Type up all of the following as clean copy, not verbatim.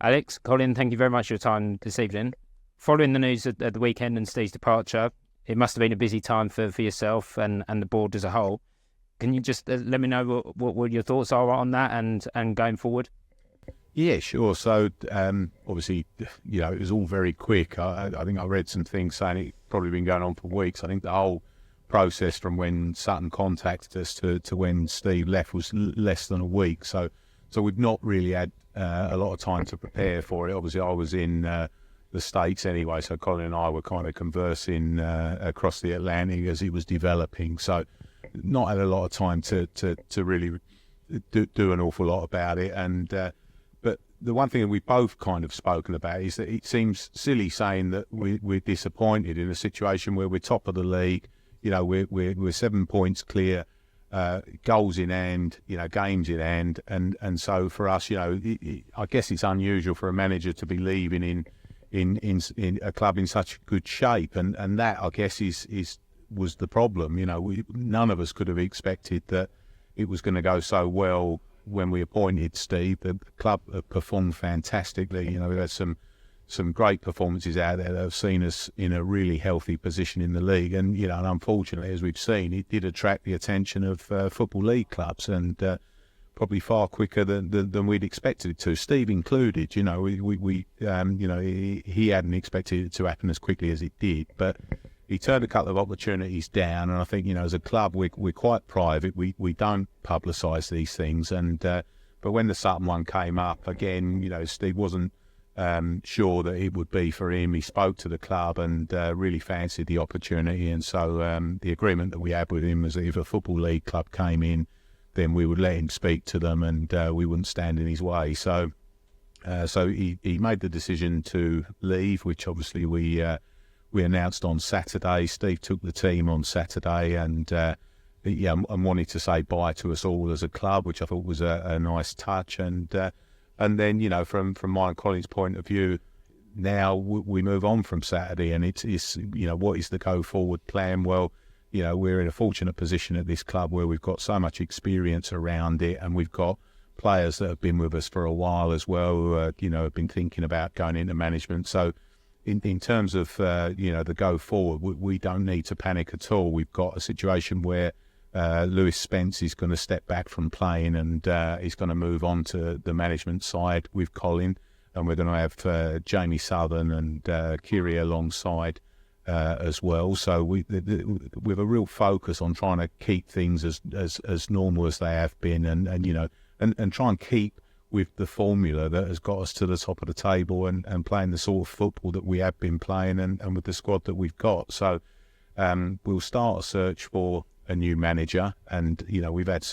Alex, Colin, thank you very much for your time this evening. Following the news at the weekend and Steve's departure, it must have been a busy time for yourself and the board as a whole. Can you just let me know what your thoughts are on that and going forward? Yeah, sure. So obviously, it was all very quick. I think I read some things saying it's probably been going on for weeks. I think the whole process from when Sutton contacted us to when Steve left was less than a week. So we've not really had a lot of time to prepare for it. Obviously, I was in the States anyway, so Colin and I were kind of conversing across the Atlantic as it was developing. So not had a lot of time to really do an awful lot about it. And but the one thing that we've both kind of spoken about is that it seems silly saying that we're disappointed in a situation where we're top of the league. We're 7 points clear, goals in hand, games in hand, and so for us, I guess it's unusual for a manager to be leaving in a club in such good shape, and that I guess was the problem. None of us could have expected that it was going to go so well when we appointed Steve. The club have performed fantastically. We've had some great performances out there that have seen us in a really healthy position in the league. And, and unfortunately, as we've seen, it did attract the attention of Football League clubs and probably far quicker than we'd expected it to, Steve included. He hadn't expected it to happen as quickly as it did, but he turned a couple of opportunities down. And I think, as a club, we're quite private. We don't publicise these things. And but when the Sutton one came up, again, Steve wasn't sure that it would be for him. He spoke to the club and really fancied the opportunity, and so the agreement that we had with him was that if a Football League club came in, then we would let him speak to them and we wouldn't stand in his way. So he made the decision to leave, which obviously we announced on Saturday. Steve took the team on Saturday and wanted to say bye to us all as a club, which I thought was a nice touch. And then, from mine and Colin's point of view, now we move on from Saturday, and it's what is the go forward plan? Well, we're in a fortunate position at this club where we've got so much experience around it, and we've got players that have been with us for a while as well, who have been thinking about going into management. So in terms of, the go forward, we don't need to panic at all. We've got a situation where Lewis Spence is going to step back from playing and he's going to move on to the management side with Colin, and we're going to have Jamie Southern and Kiri alongside as well. So with a real focus on trying to keep things as normal as they have been, and try and keep with the formula that has got us to the top of the table and playing the sort of football that we have been playing and with the squad that we've got. So we'll start a search for a new manager, and we've had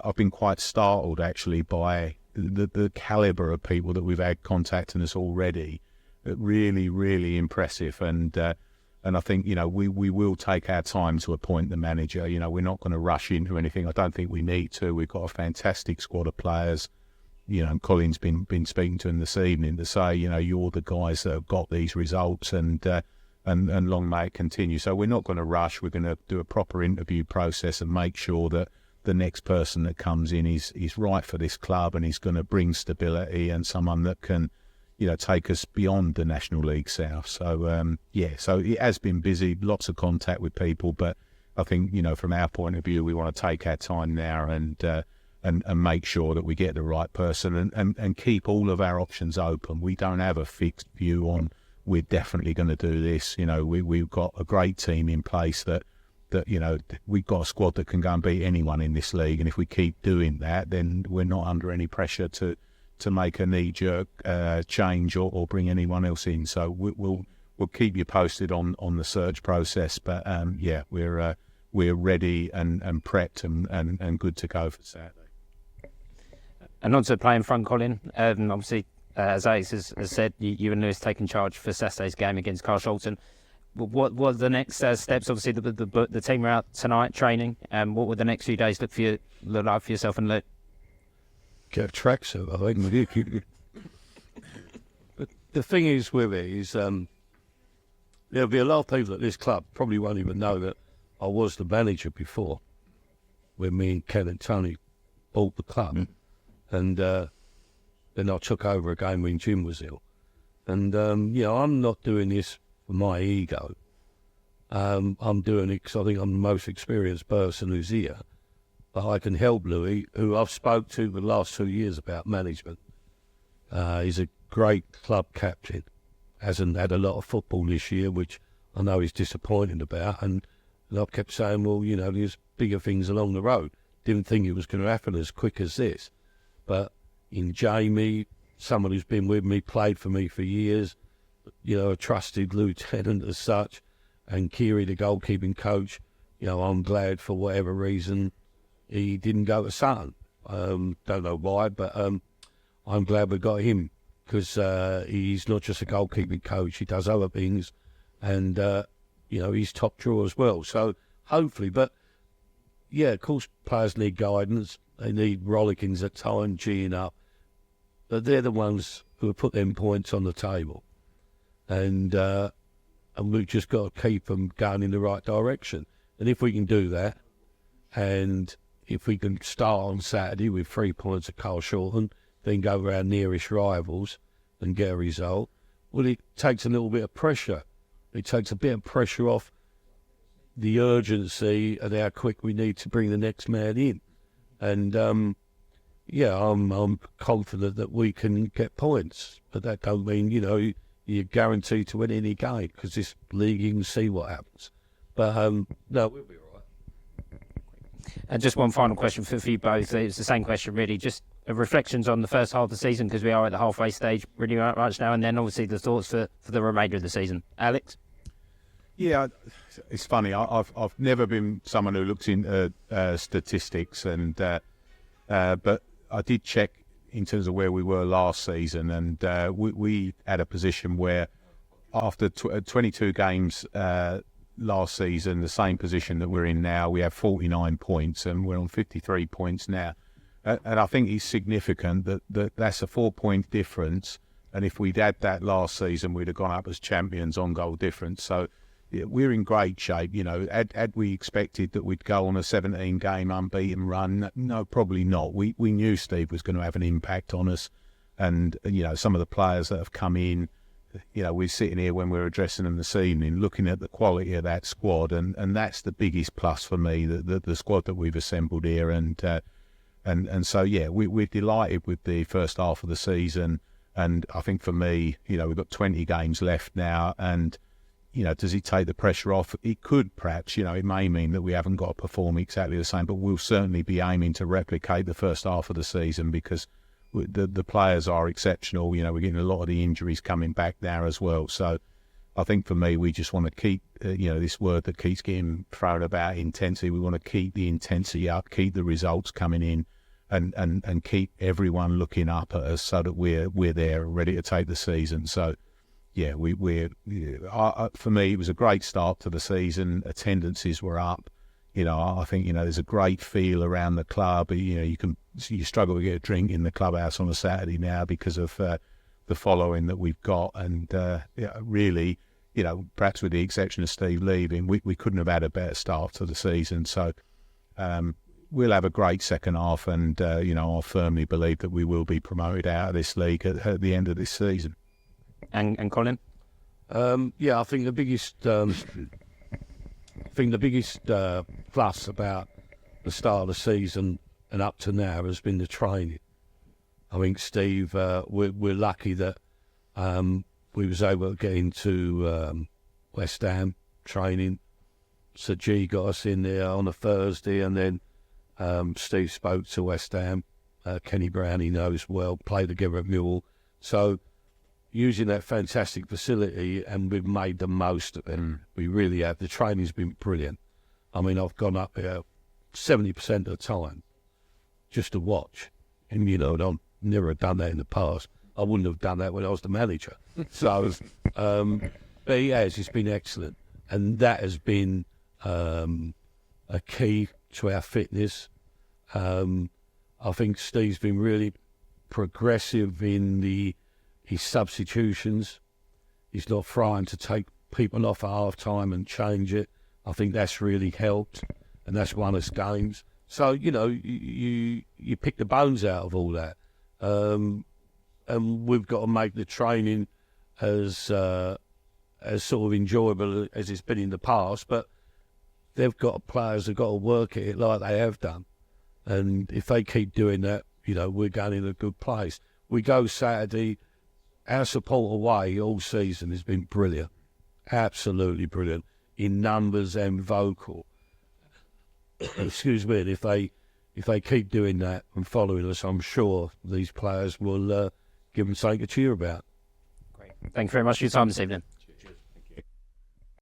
I've been quite startled actually by the calibre of people that we've had contacting us already. Really, really impressive, and I think we will take our time to appoint the manager. We're not going to rush into anything. I don't think we need to. We've got a fantastic squad of players. Colin's been speaking to him this evening to say, you're the guys that have got these results, and long may it continue. So we're not going to rush. We're going to do a proper interview process and make sure that the next person that comes in is right for this club and is going to bring stability and someone that can, take us beyond the National League South. So, so it has been busy, lots of contact with people, but I think, from our point of view, we want to take our time now and make sure that we get the right person and keep all of our options open. We don't have a fixed view on we're definitely going to do this. We've got a great team in place that we've got a squad that can go and beat anyone in this league. And if we keep doing that, then we're not under any pressure to make a knee-jerk change or bring anyone else in. So we'll keep you posted on the search process. But we're ready and prepped and good to go for Saturday. And on to playing front, Colin. Obviously, as Alex has said, you and Lewis taking charge for Saturday's game against Carshalton. What were the next steps? Obviously, the team are out tonight training. What would the next few days look like for yourself and Lou? Get a tracksuit, I think. But the thing is with it is there'll be a lot of people at this club probably won't even know that I was the manager before, when me and Ken and Tony bought the club. And Then I took over a game when Jim was ill. And, I'm not doing this for my ego. I'm doing it because I think I'm the most experienced person who's here. But I can help Louis, who I've spoke to the last 2 years about management. He's a great club captain. Hasn't had a lot of football this year, which I know he's disappointed about. And I've kept saying, well, there's bigger things along the road. Didn't think it was going to happen as quick as this. But in Jamie, someone who's been with me, played for me for years, a trusted lieutenant as such, and Kiri, the goalkeeping coach, I'm glad for whatever reason he didn't go to Sutton. Don't know why, but I'm glad we got him because he's not just a goalkeeping coach, he does other things, and he's top drawer as well. So hopefully, but yeah, of course, players need guidance. They need rollickings at times, geeing up. But they're the ones who have put them points on the table. And we've just got to keep them going in the right direction. And if we can do that, and if we can start on Saturday with 3 points at Carl Shorten, then go to our nearest rivals and get a result, well, it takes a little bit of pressure. It takes a bit of pressure off the urgency and how quick we need to bring the next man in. And, I'm confident that we can get points. But that don't mean, you're guaranteed to win any game, because this league, you can see what happens. But, no, we'll be all right. And just one final question for you both. It's the same question, really. Just reflections on the first half of the season, because we are at the halfway stage pretty much now, and then obviously the thoughts for the remainder of the season. Alex? Yeah, it's funny. I've never been someone who looks into statistics, and but I did check in terms of where we were last season, and we had a position where after 22 games last season, the same position that we're in now, we have 49 points, and we're on 53 points now. And I think it's significant that that's a 4-point difference, and if we'd had that last season, we'd have gone up as champions on goal difference. So yeah, we're in great shape. Had we expected that we'd go on a 17-game unbeaten run? No, probably not. We knew Steve was going to have an impact on us, and some of the players that have come in, we're sitting here when we're addressing them this evening, looking at the quality of that squad, and that's the biggest plus for me, the squad that we've assembled here, and so yeah, we're delighted with the first half of the season, and I think for me, we've got 20 games left now, and does it take the pressure off? It could, perhaps. It may mean that we haven't got to perform exactly the same, but we'll certainly be aiming to replicate the first half of the season, because the players are exceptional. We're getting a lot of the injuries coming back now as well. So I think for me, we just want to keep, this word that keeps getting thrown about, intensity. We want to keep the intensity up, keep the results coming in, and keep everyone looking up at us so that we're there ready to take the season. So yeah, for me, it was a great start to the season. Attendances were up. I think, there's a great feel around the club. You struggle to get a drink in the clubhouse on a Saturday now because of the following that we've got. And really, perhaps with the exception of Steve leaving, we couldn't have had a better start to the season. So we'll have a great second half, and, I firmly believe that we will be promoted out of this league at the end of this season. And Colin? I think the biggest plus about the start of the season and up to now has been the training. I think, Steve, we're lucky that we was able to get into West Ham training. Sir G got us in there on a Thursday, and then Steve spoke to West Ham. Kenny Brown, he knows well, played together at Millwall. So using that fantastic facility, and we've made the most of it. We really have. The training's been brilliant. I mean, I've gone up here 70% of the time just to watch. And, I've never done that in the past. I wouldn't have done that when I was the manager. So, but he has. It's been excellent. And that has been a key to our fitness. I think Steve's been really progressive in his substitutions. He's not trying to take people off at half time and change it. I think that's really helped, and that's won us games. So, you pick the bones out of all that. and we've got to make the training as sort of enjoyable as it's been in the past. But they've got players have got to work at it like they have done, and if they keep doing that, we're going in a good place. We go Saturday. Our support away all season has been brilliant, absolutely brilliant in numbers and vocal. Excuse me. And if they keep doing that and following us, I'm sure these players will give them something to cheer about. Great. Thank you very much for your time this evening.